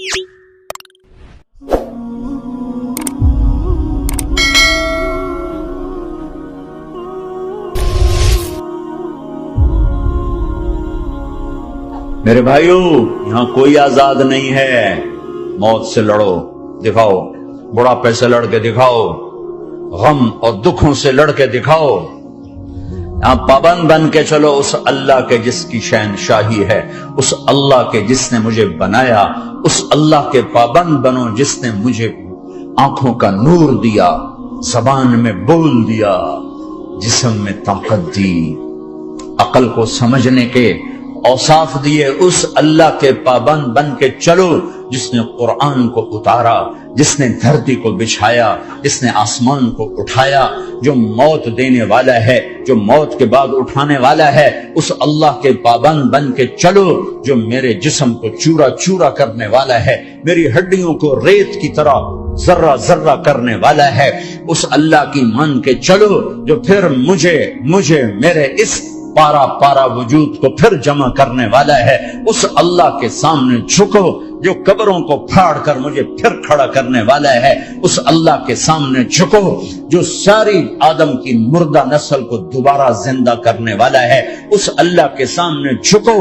میرے بھائیو، یہاں کوئی آزاد نہیں ہے۔ موت سے لڑو، دکھاؤ، بڑھاپے سے لڑ کے دکھاؤ، غم اور دکھوں سے لڑ کے دکھاؤ۔ یہاں پابند بن کے چلو اس اللہ کے جس کی شہنشاہی ہے، اس اللہ کے جس نے مجھے بنایا، اس اللہ کے پابند بنو جس نے مجھے آنکھوں کا نور دیا، زبان میں بول دیا، جسم میں طاقت دی، عقل کو سمجھنے کے اوصاف دیے۔ اس اللہ کے پابند بن کے چلو جس نے قرآن کو اتارا، جس نے دھرتی کو بچھایا، جس نے آسمان کو اٹھایا، جو موت دینے والا ہے، جو موت کے بعد اٹھانے والا ہے۔ اس اللہ کے پابند بن کے چلو جو میرے جسم کو چورا چورا کرنے والا ہے، میری ہڈیوں کو ریت کی طرح ذرہ ذرہ کرنے والا ہے۔ اس اللہ کی مان کے چلو جو پھر مجھے میرے اس پارا پارا وجود کو پھر جمع کرنے والا ہے۔ اس اللہ کے سامنے جھکو جو قبروں کو پھاڑ کر مجھے پھر کھڑا کرنے والا ہے۔ اس اللہ کے سامنے جھکو جو ساری آدم کی مردہ نسل کو دوبارہ زندہ کرنے والا ہے۔ اس اللہ کے سامنے جھکو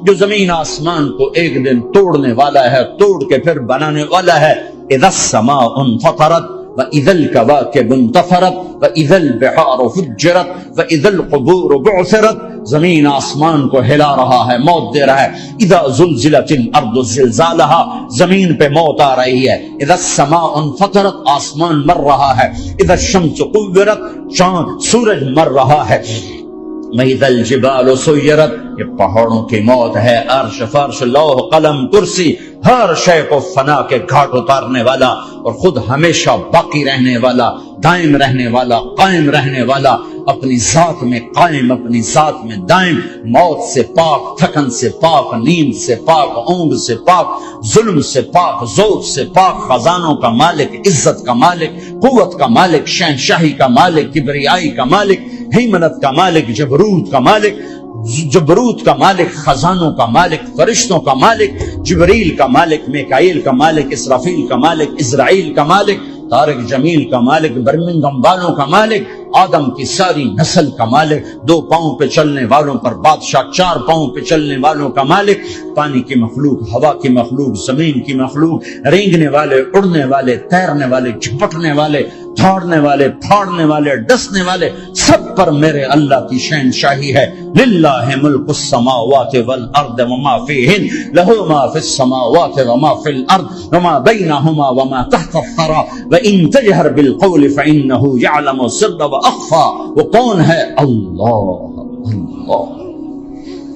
جو زمین آسمان کو ایک دن توڑنے والا ہے، توڑ کے پھر بنانے والا ہے۔ اذا السماء انفطرت وَإِذَا الْكَوَاكِبُ انتَثَرَتْ وَإِذَا الْبِحَارُ فُجِّرَتْ وَإِذَا الْقُبُورُ بُعْثِرَتْ۔ زمین آسمان کو ہلا رہا ہے، موت دے رہا ہے۔ اذا زلزلت الارض زلزالها، زمین پہ موت آ رہی ہے۔ اذا السماء انفطرت، آسمان مر رہا ہے۔ اذا الشمس قُوِّرَت، چاند سورج مر رہا ہے۔ وَإِذَا الْجِبَالُ سُيِّرَتْ، یہ پہاڑوں کی موت ہے۔ عرش فرش لوح قلم کرسی، ہر شے کو فنا کے گھاٹ اتارنے والا اور خود ہمیشہ باقی رہنے والا، دائم رہنے والا، قائم رہنے والا، اپنی ذات میں قائم، اپنی ذات میں دائم، موت سے پاک، تھکن سے پاک، نیند سے پاک، اونگ سے پاک، ظلم سے پاک، ذوق سے پاک، خزانوں کا مالک، عزت کا مالک، قوت کا مالک، شہنشاہی کا مالک، کبریائی کا مالک، ہیمنت کا مالک، جبروت کا مالک، جبروت کا مالک، خزانوں کا مالک، فرشتوں کا مالک، جبریل کا مالک، میکائیل کا مالک، اسرافیل کا مالک، اسرائیل کا مالک، طارق جمیل کا مالک، برمنگم والوں کا مالک، آدم کی ساری نسل کا مالک، 2 پاؤں پہ چلنے والوں پر بادشاہ، 4 پاؤں پہ چلنے والوں کا مالک، پانی کی مخلوق، ہوا کی مخلوق، زمین کی مخلوق، رینگنے والے، اڑنے والے، تیرنے والے، جھپٹنے والے، دوڑنے والے، پھاڑنے والے، ڈسنے والے، سب پر میرے اللہ کی شہنشاہی ہے۔ للہ ملک السماوات والارض وما فیہن، لہ ما فی السماوات وما فی الارض وما بینہما وما تحت الثری وان تجہر بالقول فانہ یعلم السر واخفی۔ وہ کون ہے؟ اللہ۔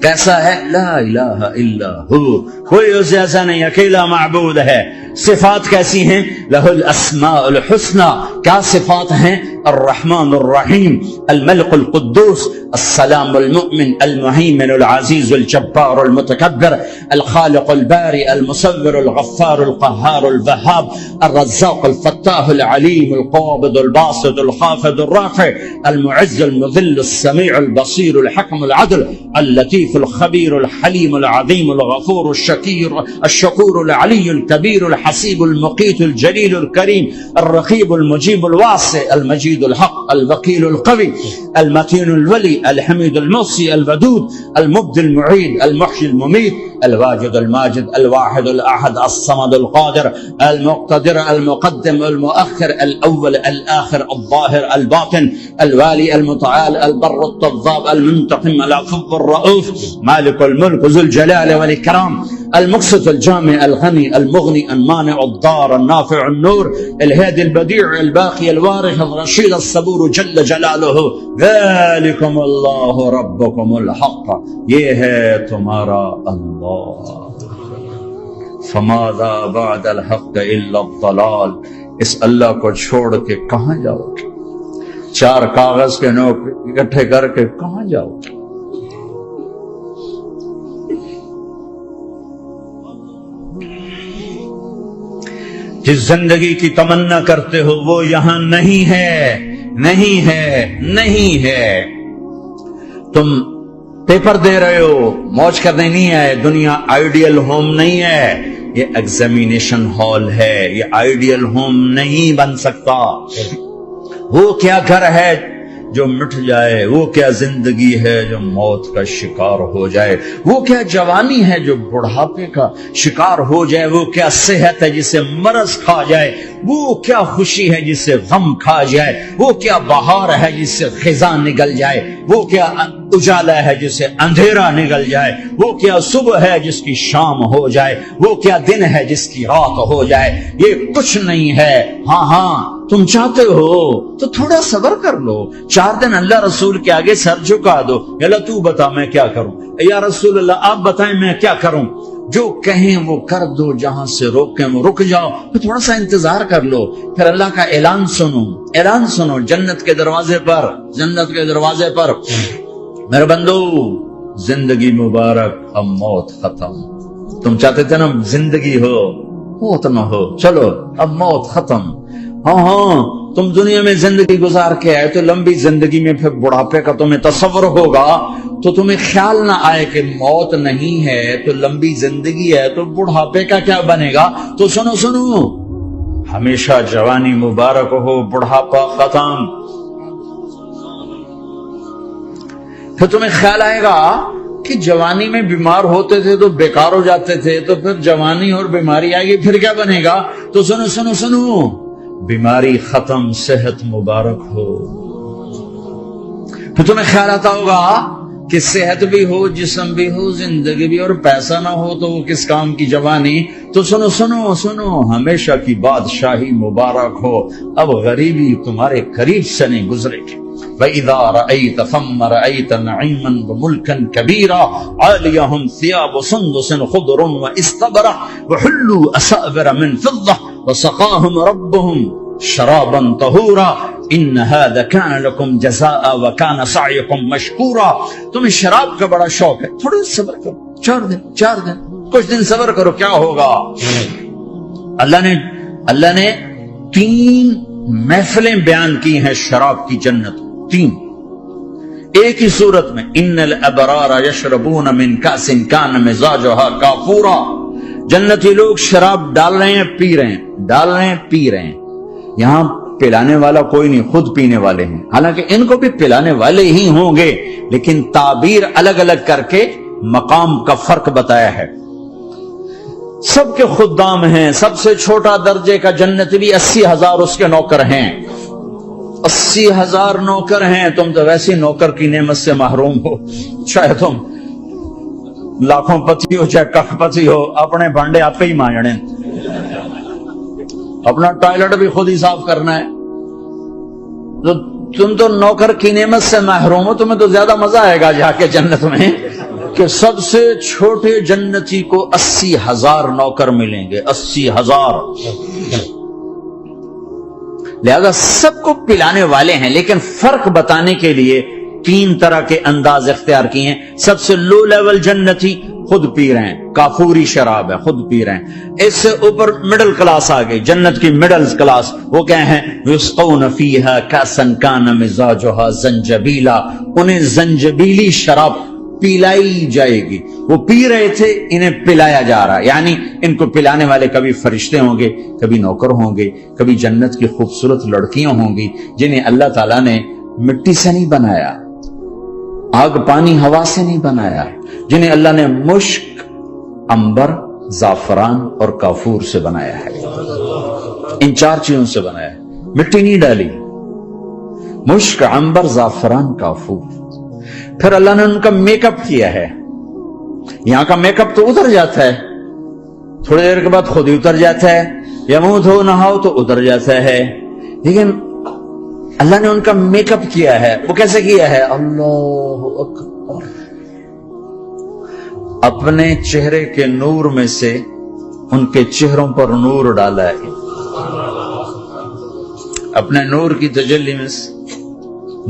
کیسا ہے؟ لا الہ الا ہو، کوئی اس جیسا نہیں، اکیلا معبود ہے۔ صفات کیسی ہیں؟ لہ الاسماء الحسنى، کیا صفات ہیں؟ الرحمن الرحیم، الملک القدوس، السلام المؤمن، المہیمن العزیز الجبار المتکبر، الخالق الباری المصور الغفار القہار الوہاب، الرزاق الفتاح العلیم القابض الباسط الخافض الرافع، المعز المذل السمیع البصیر الحکم العدل، اللطیف الخبیر الحلیم العظیم الغفور الشکور العلی الکبیر الحسیب المقیت الجلیل الکریم، الرقیب المجیب الواسع، المجید الحق، الوکیل القوی، المتین الولی، الحمید المحصی، الودود، المبدی المعید، المحیی الممیت، الواجد الماجد، الواحد الاحد، الصمد القادر، المقتدر، المقدم، المؤخر، الاول، الاخر، الظاهر، الباطن، الوالي، المتعال، البر، التواب، المنتقم، العفو، الرؤوف، مالك الملك، ذو الجلال والاكرام، المقسط، الجامع، الغني، المغني، المانع، الضار، النافع، النور، الهادي، البديع، الباقي، الوارث، الرشيد، الصبور جل جلاله، ذلكم الله ربكم الحق، یہ ہے تمہارا اللہ۔ فماذا بعد الحق الا الضلال، اس اللہ کو چھوڑ کے کہاں جاؤ گے؟ 4 کاغذ کے نوٹ اکٹھے کر کے کہاں جاؤ گے؟ جس زندگی کی تمنا کرتے ہو وہ یہاں نہیں ہے، نہیں ہے، نہیں ہے۔ تم پیپر دے رہے ہو، موج کرنے نہیں ہے، دنیا آئیڈیل ہوم نہیں ہے، یہ ایگزامینیشن ہال ہے، یہ آئیڈیل ہوم نہیں بن سکتا۔ وہ کیا گھر ہے جو مٹ جائے، وہ کیا زندگی ہے جو موت کا شکار ہو جائے، وہ کیا جوانی ہے جو بڑھاپے کا شکار ہو جائے، وہ کیا صحت ہے جسے مرض کھا جائے، وہ کیا خوشی ہے جسے غم کھا جائے، وہ کیا بہار ہے جس سے خزاں نگل جائے، وہ کیا اجالا ہے جس سے اندھیرا نگل جائے، وہ کیا صبح ہے جس کی شام ہو جائے، وہ کیا دن ہے جس کی رات ہو جائے۔ یہ کچھ نہیں ہے۔ ہاں تم چاہتے ہو تو تھوڑا صبر کر لو، 4 دن اللہ رسول کے آگے سر جھکا دو، اللہ تو بتا میں کیا کروں، یا رسول اللہ آپ بتائیں میں کیا کروں، جو کہیں وہ کر دو، جہاں سے روکیں وہ رک جاؤ، پھر تھوڑا سا انتظار کر لو، پھر اللہ کا اعلان سنو جنت کے دروازے پر میرے بندو، زندگی مبارک، اب موت ختم۔ تم چاہتے تھے نا زندگی ہو، موت نہ ہو، چلو اب موت ختم۔ ہاں تم دنیا میں زندگی گزار کے آئے تو لمبی زندگی میں پھر بڑھاپے کا تمہیں تصور ہوگا تو تمہیں خیال نہ آئے کہ موت نہیں ہے تو لمبی زندگی ہے تو بڑھاپے کا کیا بنے گا۔ تو سنو، ہمیشہ جوانی مبارک ہو، بڑھاپا ختم۔ پھر تمہیں خیال آئے گا کہ جوانی میں بیمار ہوتے تھے تو بیکار ہو جاتے تھے، تو پھر جوانی اور بیماری آئے گی پھر کیا بنے گا۔ تو سنو، بیماری ختم، صحت مبارک ہو۔ پھر تمہیں خیال آتا ہوگا کہ صحت بھی ہو، جسم بھی ہو، زندگی بھی، اور پیسہ نہ ہو تو وہ کس کام کی جوانی۔ تو سنو، ہمیشہ کی بادشاہی مبارک ہو، اب غریبی تمہارے قریب سے نہیں گزرے گی۔ وَإِذَا رَأَيْتَ ثَمَّ رَأَيْتَ نَعِيمًا وَمُلْكًا كَبِيرًا عَالِيَهُمْ ثِيَابُ سُنْدُسٍ خُضْرٌ وَإِسْتَبْرَقٌ وَحُلُّوا أَسَاوِرَ مِنْ فِضَّةٍ وَسَقَاهُمْ رَبُّهُمْ شَرَابًا طَهُورًا إِنَّ هَذَا كَانَ لَكُمْ جَزَاءً وَكَانَ سَعْيُكُمْ مَشْكُورًا۔ تمہیں شراب کا بڑا شوق ہے، تھوڑا صبر کرو، 4 دن کچھ دن صبر کرو، کیا ہوگا۔ اللہ نے 3 محفلیں بیان کی ہیں شراب کی جنت، 3 ایک ہی صورت میں۔ ان الابرار یشربون من کاس کان مزاجها کافورا، جنتی لوگ شراب ڈال رہے ہیں پی رہے ہیں۔ یہاں پلانے والا کوئی نہیں، خود پینے والے ہیں، حالانکہ ان کو بھی پلانے والے ہی ہوں گے، لیکن تعبیر الگ الگ کر کے مقام کا فرق بتایا ہے۔ سب کے خدام ہیں، سب سے چھوٹا درجے کا جنتی بھی 80,000 اس کے نوکر ہیں، 80,000 نوکر ہیں۔ تم تو ویسے نوکر کی نعمت سے محروم ہو، چاہے تم لاکھوں پتی ہو چاہے کخ پتی ہو، اپنے بھانڈے آپ ہی مانجنے، اپنا ٹوائلٹ بھی خود ہی صاف کرنا ہے۔ تو تم تو نوکر کی نعمت سے محروم ہو، تمہیں تو زیادہ مزہ آئے گا جا کے جنت میں کہ سب سے چھوٹے جنتی کو 80,000 نوکر ملیں گے، 80,000۔ لہذا سب کو پلانے والے ہیں، لیکن فرق بتانے کے لیے 3 طرح کے انداز اختیار کیے ہیں۔ سب سے لو لیول جنتی خود پی رہے ہیں، کافوری شراب ہے، خود پی رہے ہیں۔ اس سے اوپر مڈل کلاس آ گئی، جنت کی مڈل کلاس، وہ کیا ہیں؟ یسقون فیہا کاسا کان مزاجہا زنجبیلا، انہیں زنجبیلی شراب پلائی جائے گی۔ وہ پی رہے تھے، انہیں پلایا جا رہا ہے، یعنی ان کو پلانے والے کبھی فرشتے ہوں گے، کبھی نوکر ہوں گے، کبھی جنت کی خوبصورت لڑکیاں ہوں گی جنہیں اللہ تعالیٰ نے مٹی سے نہیں بنایا، آگ پانی ہوا سے نہیں بنایا، جنہیں اللہ نے مشک، عنبر، زعفران اور کافور سے بنایا ہے۔ ان 4 چیزوں سے بنایا ہے، مٹی نہیں ڈالی، مشک، عنبر، زعفران، کافور۔ پھر اللہ نے ان کا میک اپ کیا ہے۔ یہاں کا میک اپ تو اتر جاتا ہے، تھوڑی دیر کے بعد خود ہی اتر جاتا ہے، یا منہ دھو نہاؤ تو اتر جاتا ہے، لیکن اللہ نے ان کا میک اپ کیا ہے۔ وہ کیسے کیا ہے؟ اللہ اکبر، اپنے چہرے کے نور میں سے ان کے چہروں پر نور ڈالا ہے، اپنے نور کی تجلی میں سے،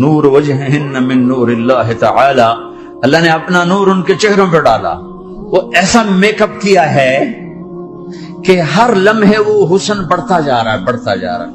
نور وجہہن من نور اللہ تعالی، اللہ نے اپنا نور ان کے چہروں پہ ڈالا۔ وہ ایسا میک اپ کیا ہے کہ ہر لمحے وہ حسن بڑھتا جا رہا ہے۔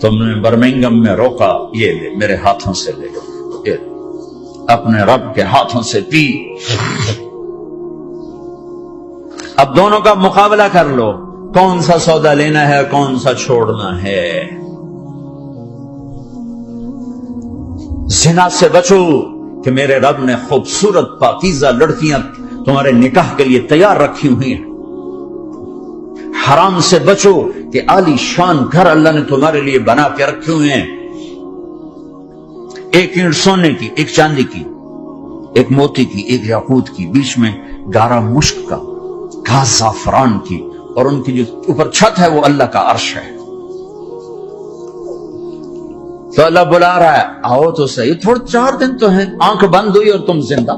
تم نے برمنگم میں روکا، یہ لے میرے ہاتھوں سے لے لو، یہ اپنے رب کے ہاتھوں سے پی۔ اب دونوں کا مقابلہ کر لو، کون سا سودا لینا ہے، کون سا چھوڑنا ہے۔ زنا سے بچو کہ میرے رب نے خوبصورت پاکیزہ لڑکیاں تمہارے نکاح کے لیے تیار رکھی ہوئی ہیں۔ حرام سے بچو کہ عالی شان گھر اللہ نے تمہارے لیے بنا کے رکھے ہوئے ہیں، ایک اینٹ سونے کی، ایک چاندی کی، ایک موتی کی، ایک یاقوت کی، بیچ میں گارا مشک کا، گھاس زعفران کی، اور ان کی جو اوپر چھت ہے وہ اللہ کا عرش ہے۔ تو اللہ بلا رہا ہے، آؤ تو صحیح، تھوڑے 4 دن تو ہیں، آنکھ بند ہوئی اور تم زندہ۔